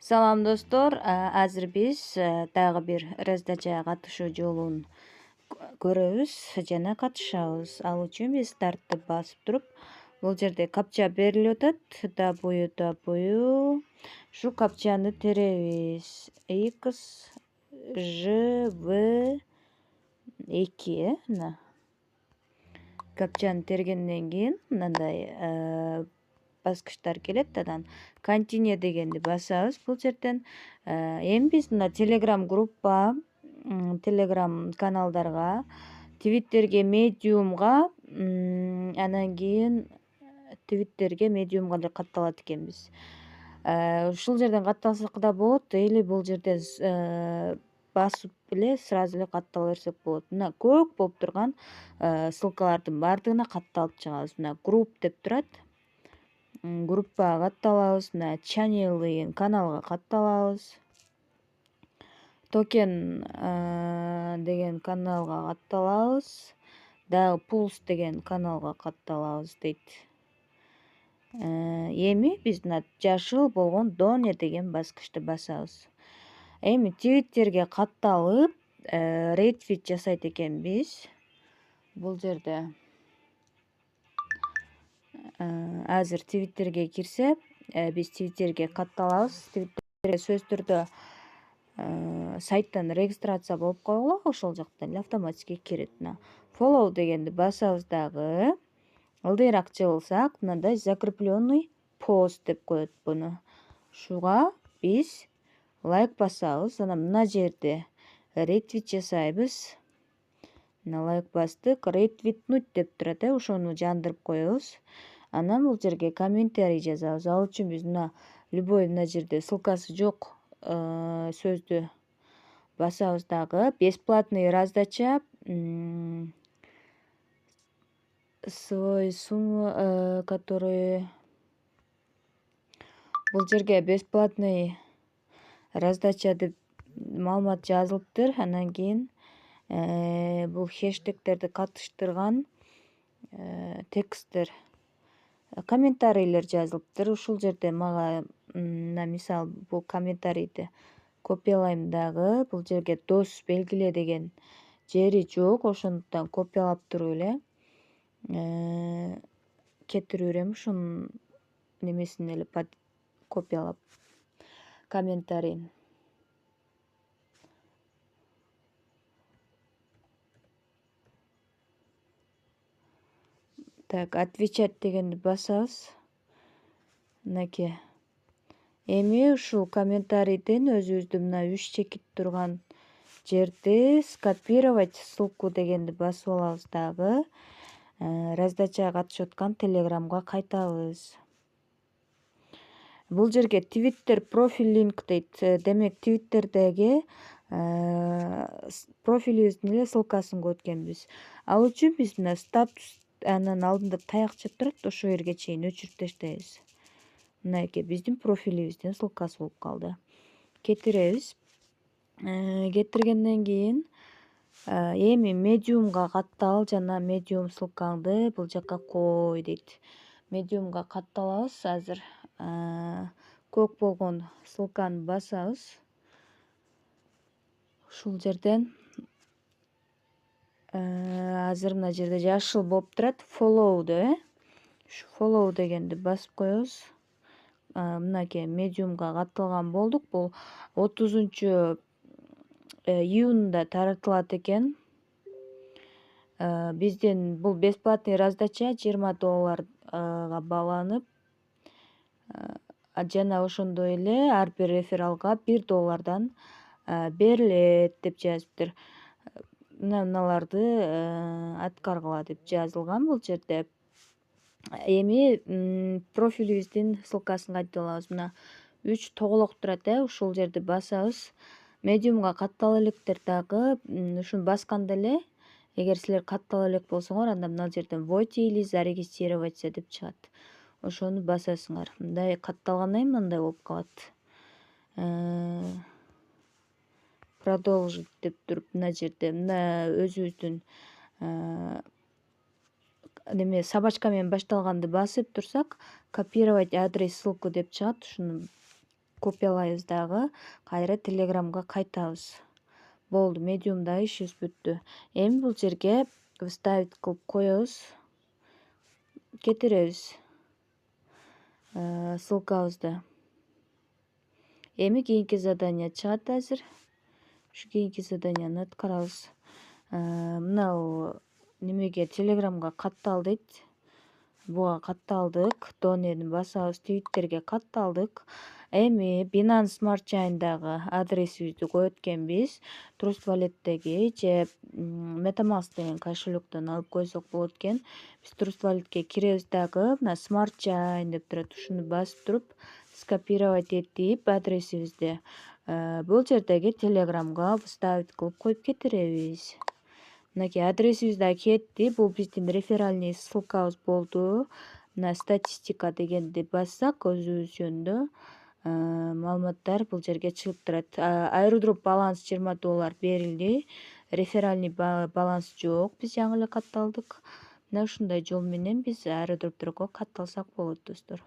Салам достор, азыр биз дагы бир раздачага катышуу жолун көрөбүз жана катышабыз. Ал үчүн биз стартты басып туруп, бул жерде капча берилип атат. Да бою. Ушул капчаны теребиз. XJV2 мына. Капчаны тергенден кийин мындай баскычтар келет. Анан континue дегенди басабыз бул жерден. Эми биз мына телеграм группа, телеграм каналдарга, твиттерге, медиумга, анан кийин твиттерге, медиумга эле катталат экенбиз. Ушул жерден катталсак да болот, или бул жерде басып эле сразу эле каттала берсек болот. Мына көк болуп турган ссылкалардын баардыгына катталып чыгабыз. Мына групп деп турат. Группага катталабыз. Мына channel деген каналга катталабыз. Токен деген каналга катталабыз. Дагы pulse деген каналга катталабыз дейт. Эми биз мына жашыл болгон donate деген баскычты басабыз. Эми твиттерге катталып, ретвит жасайт экенбиз. Бул жерде азыр твиттерге кирсе, биз твиттерге катталабыз. Твиттерге сөзсүз түрдө сайттан регистрация болуп койгула, ошол жактан эле автоматически кирет. Мына follow дегенди басабыз дагы. Ылдыйраак жабылсак, мындай закрепленный пост деп коет буну. Ушуга биз лайк басабыз. Анан мына жерде ретвит жасайбыз. Мына лайк бастык, ретвитнуть деп турат, ошону жандырып коебуз. Анан бул жерге комментарий жазабыз. Ал үчүн биз мына любой мына жерде ссылкасы жок сөздү басабыз дагы. Бесплатный раздача, свой сумму, который бул жерге бесплатный раздача деп маалымат жазылыптыр. Анан кийин бул хэштегтерди катыштырган тексттер, комментарийлер жазылыптыр. Ушул жерде мага мисалы бул комментарийди копиялайм дагы. Бул жерге дос белгиле деген жери жок, ошондуктан копиялап туруп эле кетирип берем. Ушунун немесин эле копиялап комментарийин. Так, отвечать дегенди басабыз. Мынакей. Эми ушул комментарийден өзүбүздү мына 3 чекит турган жерди скопировать ссылку дегенди басып алабыз дагы. Раздачага катышып аткан телеграмга кайтабыз. Бул жерге твиттер профиль линк дейт. Демек твиттердеги профилибиздин эле ссылкасын көрөт экенбиз. Ал үчүн биз мына статус анын алдында таякча турат, ошол жерге чейин өчүрүп таштайбыз. Мынакей биздин профилибиздин ссылкасы болуп калды. Кетиребиз. Кетиргенден кийин эми медиумга каттал жана медиум ссылкаңды бул жакка кой дейт. Медиумга катталабыз. Азыр көк болгон ссылканы басабыз. Ушул жерден азыр мына жерде жашыл болуп турат, follow'ду, Ушу follow дегенди басып коебуз. Мынакей медиумга катталган болдук. Бул 30-июнда таратылат экен. Бизден бул бесплатный раздача $20 бааланып, жана ошондой эле ар бир рефералга $1 берилет деп жазыптыр. Мыналарды аткаргыла деп жазылган бул жерде. Эми профилибиздин ссылкасын кайтып алабыз. Мына 3 тоголок турат, ушул жерди басабыз. Медиумга каттала электер дагы ушуну басканда эле, эгер силер каттала элек болсоңор, анда мына жерден войти или зарегистрироваться деп чыгат. Ошону басасыңар. Мындай катталгандан кийин мындай болуп калат. Продолжить деп туруп мына жерде мына өзүбүздүн неме собачка менен башталганды басып турсак, копировать адрес ссылку деп чыгат. Ушуну копиялайбыз дагы кайра Телеграмга кайтабыз. Болду, медиумда ишибиз бүттү. Эми бул жерге вставить кылып коебуз, кетиребиз ссылкабызды. Эми кийинки задание чыгат азыр. Ушу кийинки заданияны аткарабыз. Мынау немеге Телеграмга каттал дейт. Буга катталдык. Донерни басабыз, твиттерге катталдык. Эми Binance Smart Chain'дагы адресибизди коёт экенбиз. Trust Wallet'теги же MetaMask деген кошелектен алып койсок болот экен. Биз Trust Wallet'ке киребиз дагы мына Smart Chain деп турат. Ушуну басып туруп скопировать этип адресибизди бул жердеги Телеграмга вставить кылып коюп кетиребиз. Мынакей адресибиз да кетти. Бул биздин реферальный ссылкабыз болду. Мына статистика дегенди бассак өзүбүз жөнүндө маалыматтар бул жерге чыгып турат. Airdrop баланс $20 берилди. Реферальный баланс жок. Биз жаңы эле катталдык. Мына ушундай жол менен биз airdropторго катталсак болот достор.